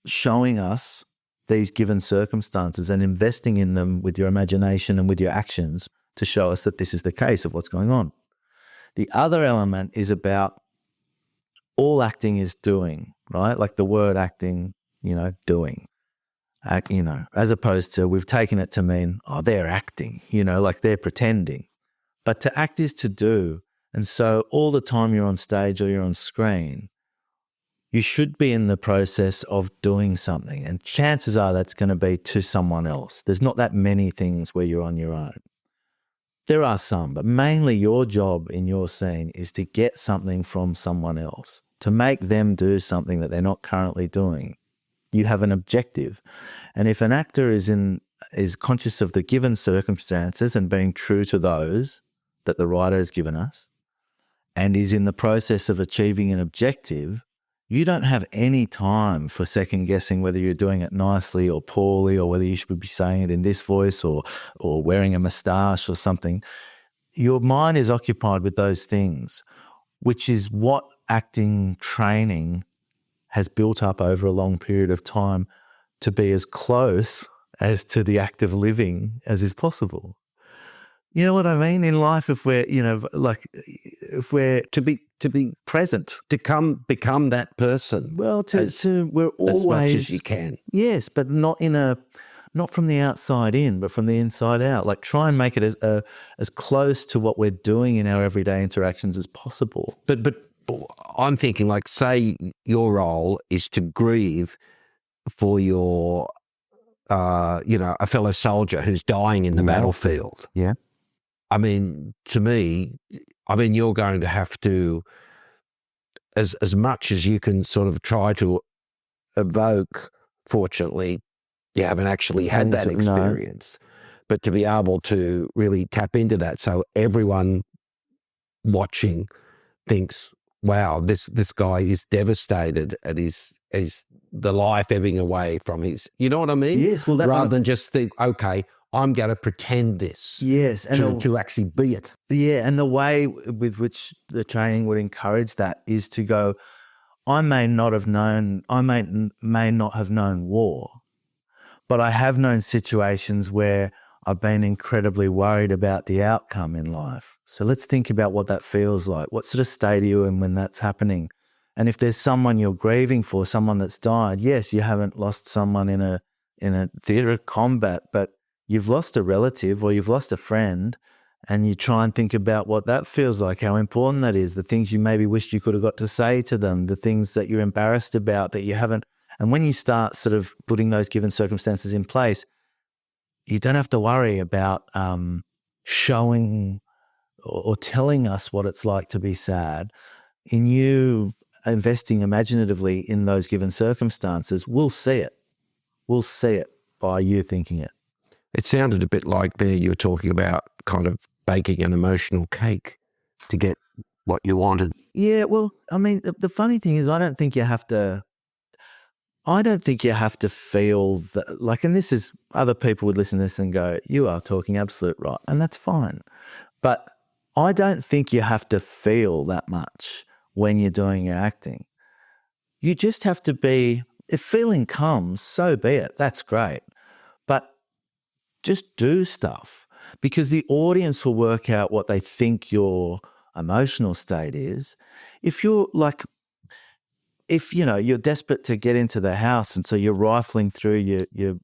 showing us these given circumstances and investing in them with your imagination and with your actions to show us that this is the case of what's going on. The other element is about all acting is doing, right? Like the word acting, doing. As opposed to we've taken it to mean, they're acting, like they're pretending. But to act is to do. And so all the time you're on stage or you're on screen, you should be in the process of doing something. And chances are that's going to be to someone else. There's not that many things where you're on your own. There are some, but mainly your job in your scene is to get something from someone else, to make them do something that they're not currently doing. You have an objective. And if an actor is conscious of the given circumstances and being true to those that the writer has given us, and is in the process of achieving an objective, you don't have any time for second guessing whether you're doing it nicely or poorly, or whether you should be saying it in this voice or wearing a moustache or something. Your mind is occupied with those things, which is what acting training has built up over a long period of time to be as close as to the act of living as is possible. You know what I mean? In life, if we're to be present, to become that person. Well, we're always, as much as you can. Yes, but not from the outside in, but from the inside out. Like try and make it as close to what we're doing in our everyday interactions as possible. But I'm thinking, like, say your role is to grieve for your, a fellow soldier who's dying in the battlefield. Yeah. I mean, to me, you're going to have to, as much as you can sort of try to evoke, fortunately, you haven't actually had that experience, but to be able to really tap into that so everyone watching thinks, wow, this guy is devastated at his the life ebbing away from his, you know what I mean? Yes. Well, rather than just think, okay, I'm going to pretend this. Yes, and to actually be it. Yeah, and the way with which the training would encourage that is to go, I may not have known war, but I have known situations where I've been incredibly worried about the outcome in life. So let's think about what that feels like. What sort of state are you in when that's happening? And if there's someone you're grieving for, someone that's died, yes, you haven't lost someone in a theatre of combat, but you've lost a relative or you've lost a friend, and you try and think about what that feels like, how important that is, the things you maybe wished you could have got to say to them, the things that you're embarrassed about that you haven't. And when you start sort of putting those given circumstances in place, you don't have to worry about showing or telling us what it's like to be sad. In you investing imaginatively in those given circumstances, we'll see it. We'll see it by you thinking it. It sounded a bit like there you were talking about kind of baking an emotional cake to get what you wanted. Yeah, well, I mean, the funny thing is I don't think you have to feel that, like, and this is, other people would listen to this and go, you are talking absolute right, and that's fine. But I don't think you have to feel that much when you're doing your acting. You just have to be, if feeling comes, so be it, that's great. But just do stuff, because the audience will work out what they think you're emotional state is. If you're like, if you're desperate to get into the house, and so you're rifling through your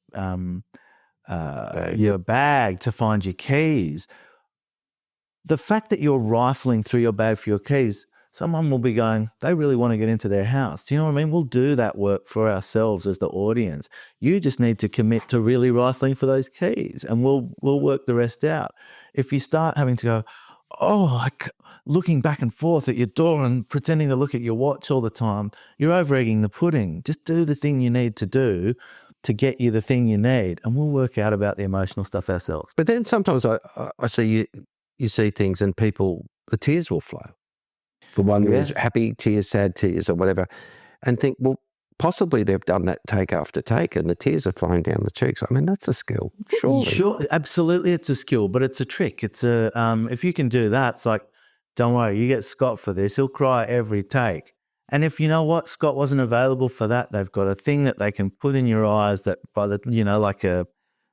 bag to find your keys. The fact that you're rifling through your bag for your keys, someone will be going, they really want to get into their house. Do you know what I mean? We'll do that work for ourselves as the audience. You just need to commit to really rifling for those keys, and we'll work the rest out. If you start having to go, looking back and forth at your door and pretending to look at your watch all the time, you're over-egging the pudding. Just do the thing you need to do to get you the thing you need, and we'll work out about the emotional stuff ourselves. But then sometimes I see you see things and people, the tears will flow. For one who's happy tears, sad tears, or whatever, and think, well, possibly they've done that take after take and the tears are flowing down the cheeks. I mean, that's a skill, surely. Sure, absolutely, it's a skill, but it's a trick. It's if you can do that, it's like, don't worry, you get Scott for this. He'll cry every take. And if you know what, Scott wasn't available for that, they've got a thing that they can put in your eyes that like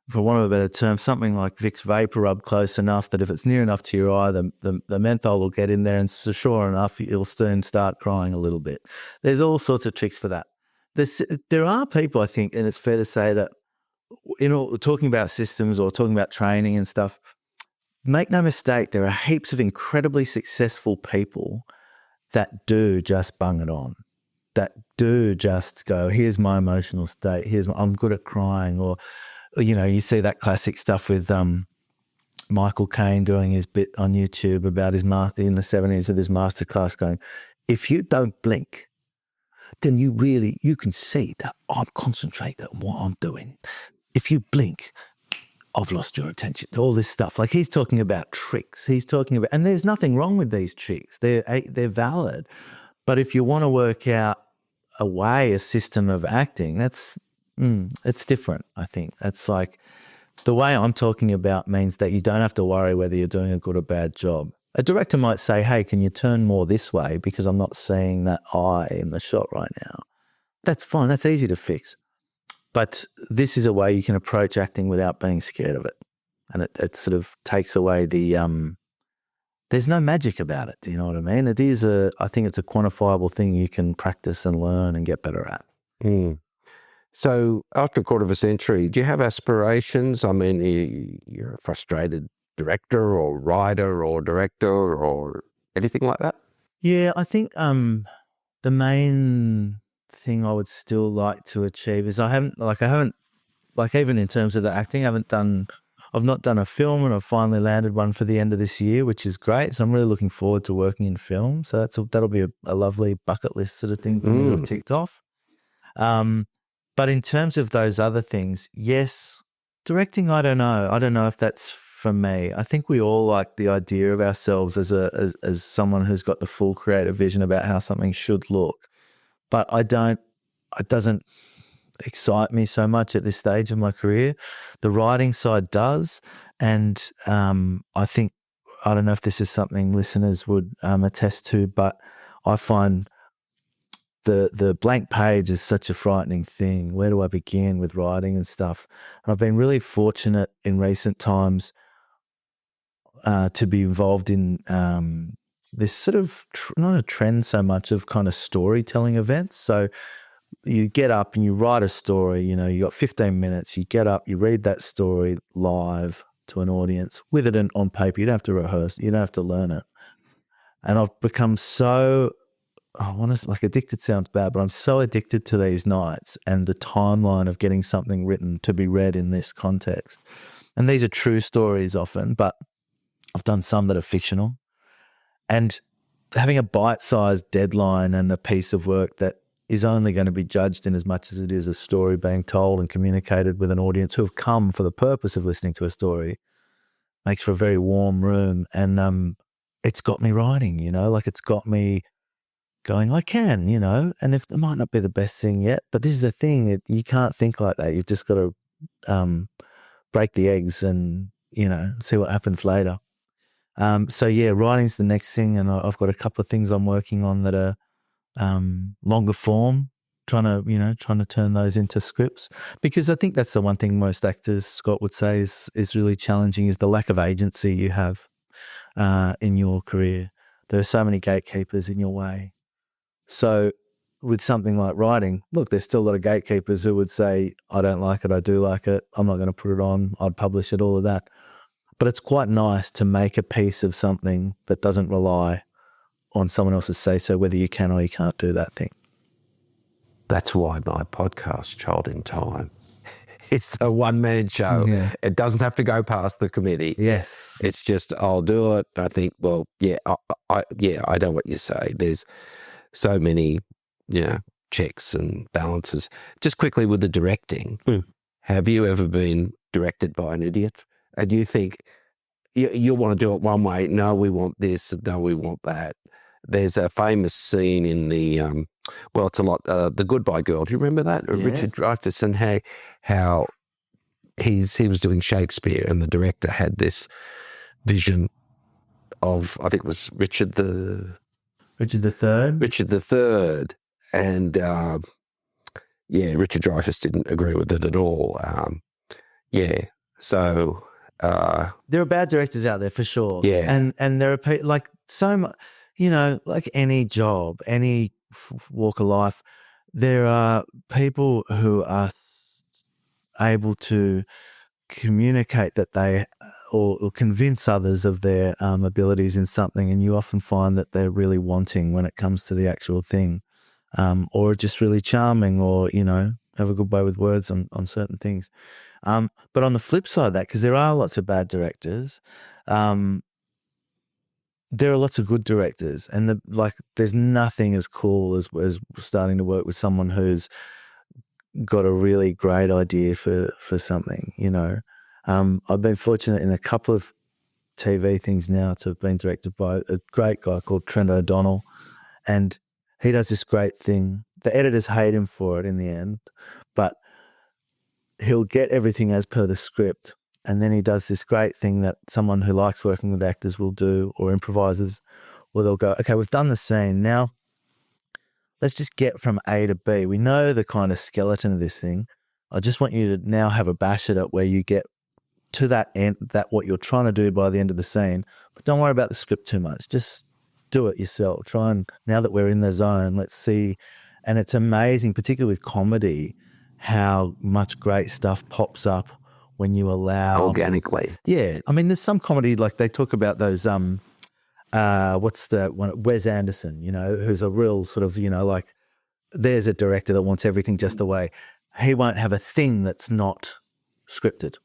for want of a better term, something like Vicks Vapor Rub close enough that if it's near enough to your eye, the menthol will get in there, and so sure enough, you'll soon start crying a little bit. There's all sorts of tricks for that. There are people, I think, and it's fair to say that, talking about systems or talking about training and stuff, make no mistake, there are heaps of incredibly successful people that do just bung it on, that do just go, here's my emotional state, I'm good at crying, or you see that classic stuff with Michael Caine doing his bit on YouTube about his in the 70s with his masterclass going, if you don't blink, then you can see that I'm concentrating on what I'm doing. If you blink, I've lost your attention. All this stuff. Like, he's talking about tricks. He's talking about, and there's nothing wrong with these tricks. They're valid. But if you want to work out a system of acting, it's different, I think. That's like, the way I'm talking about means that you don't have to worry whether you're doing a good or bad job. A director might say, hey, can you turn more this way because I'm not seeing that eye in the shot right now. That's fine. That's easy to fix. But this is a way you can approach acting without being scared of it. And it sort of takes away there's no magic about it. Do you know what I mean? I think it's a quantifiable thing you can practice and learn and get better at. Mm. So after a quarter of a century, do you have aspirations? I mean, you're a frustrated director or writer or director or anything like that? Yeah, I think the main thing I would still like to achieve is I haven't, even in terms of the acting, I've not done a film, and I've finally landed one for the end of this year, which is great. So I'm really looking forward to working in film. So that'll be a lovely bucket list sort of thing for me to have ticked off. But in terms of those other things, yes, directing, I don't know. I don't know if that's for me. I think we all like the idea of ourselves as someone who's got the full creative vision about how something should look. But it doesn't excite me so much at this stage of my career. The writing side does. And I think, I don't know if this is something listeners would attest to, but I find the blank page is such a frightening thing. Where do I begin with writing and stuff? And I've been really fortunate in recent times to be involved in this sort of not a trend so much of kind of storytelling events. So you get up and you write a story, you got 15 minutes, you get up, you read that story live to an audience with it on paper. You don't have to rehearse, you don't have to learn it. And I've become so, addicted sounds bad, but I'm so addicted to these nights and the timeline of getting something written to be read in this context. And these are true stories often, but I've done some that are fictional. And having a bite-sized deadline and a piece of work that is only going to be judged in as much as it is a story being told and communicated with an audience who have come for the purpose of listening to a story makes for a very warm room. And it's got me writing, it's got me going, I can, and if it might not be the best thing yet, but this is the thing, you can't think like that. You've just got to break the eggs and, see what happens later. So yeah, writing's the next thing, and I've got a couple of things I'm working on that are longer form, trying to turn those into scripts, because I think that's the one thing most actors, Scott would say, is really challenging, is the lack of agency you have in your career. there are so many gatekeepers in your way. So with something like writing, look, there's still a lot of gatekeepers who would say, I don't like it, I do like it, I'm not going to put it on, I'd publish it, all of that. But it's quite nice to make a piece of something that doesn't rely on someone else's say-so, whether you can or you can't do that thing. That's why my podcast, Child in Time, it's a one-man show. Yeah. It doesn't have to go past the committee. Yes. It's just, I'll do it. I think, well, yeah, I know what you say. There's so many, checks and balances. Just quickly with the directing, have you ever been directed by an idiot? And you think, you want to do it one way. No, we want this. No, we want that. There's a famous scene in the, The Goodbye Girl. Do you remember that? Yeah. Richard Dreyfuss, and how he was doing Shakespeare, and the director had this vision of, I think it was Richard III. Richard III. And, Richard Dreyfuss didn't agree with it at all. So... there are bad directors out there for sure. Yeah. And there are like so much, like any job, any walk of life, there are people who are able to communicate that they or convince others of their abilities in something, and you often find that they're really wanting when it comes to the actual thing, or just really charming, or have a good way with words on certain things. But on the flip side of that, because there are lots of bad directors, there are lots of good directors, and there's nothing as cool as starting to work with someone who's got a really great idea for something. I've been fortunate in a couple of TV things now to have been directed by a great guy called Trent O'Donnell, and he does this great thing. The editors hate him for it in the end, but he'll get everything as per the script, and then he does this great thing that someone who likes working with actors will do, or improvisers, where they'll go, okay, we've done the scene, now let's just get from A to B. We know the kind of skeleton of this thing. I just want you to now have a bash at it where you get to that end, that what you're trying to do by the end of the scene, but don't worry about the script too much. Just do it yourself. Try and, now that we're in the zone, let's see. And it's amazing, particularly with comedy, how much great stuff pops up when you allow organically. Yeah. I mean, there's some comedy, like they talk about those, what's the one, Wes Anderson, who's a real sort of, like there's a director that wants everything just the way. He won't have a thing that's not scripted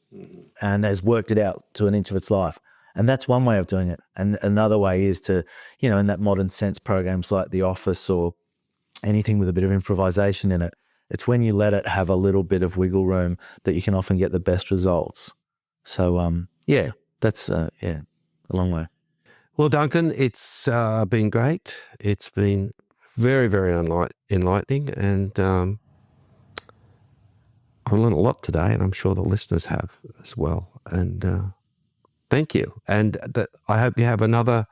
and has worked it out to an inch of its life. And that's one way of doing it. And another way is to, in that modern sense, programs like The Office or anything with a bit of improvisation in it, it's when you let it have a little bit of wiggle room that you can often get the best results. So, that's, a long way. Well, Duncan, it's been great. It's been very, very enlightening, and I've learned a lot today, and I'm sure the listeners have as well. And thank you. And I hope you have another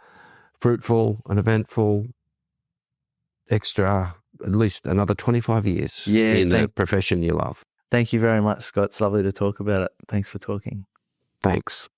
fruitful and eventful extra, at least another 25 years in the profession you love. Thank you very much, Scott. It's lovely to talk about it. Thanks for talking. Thanks.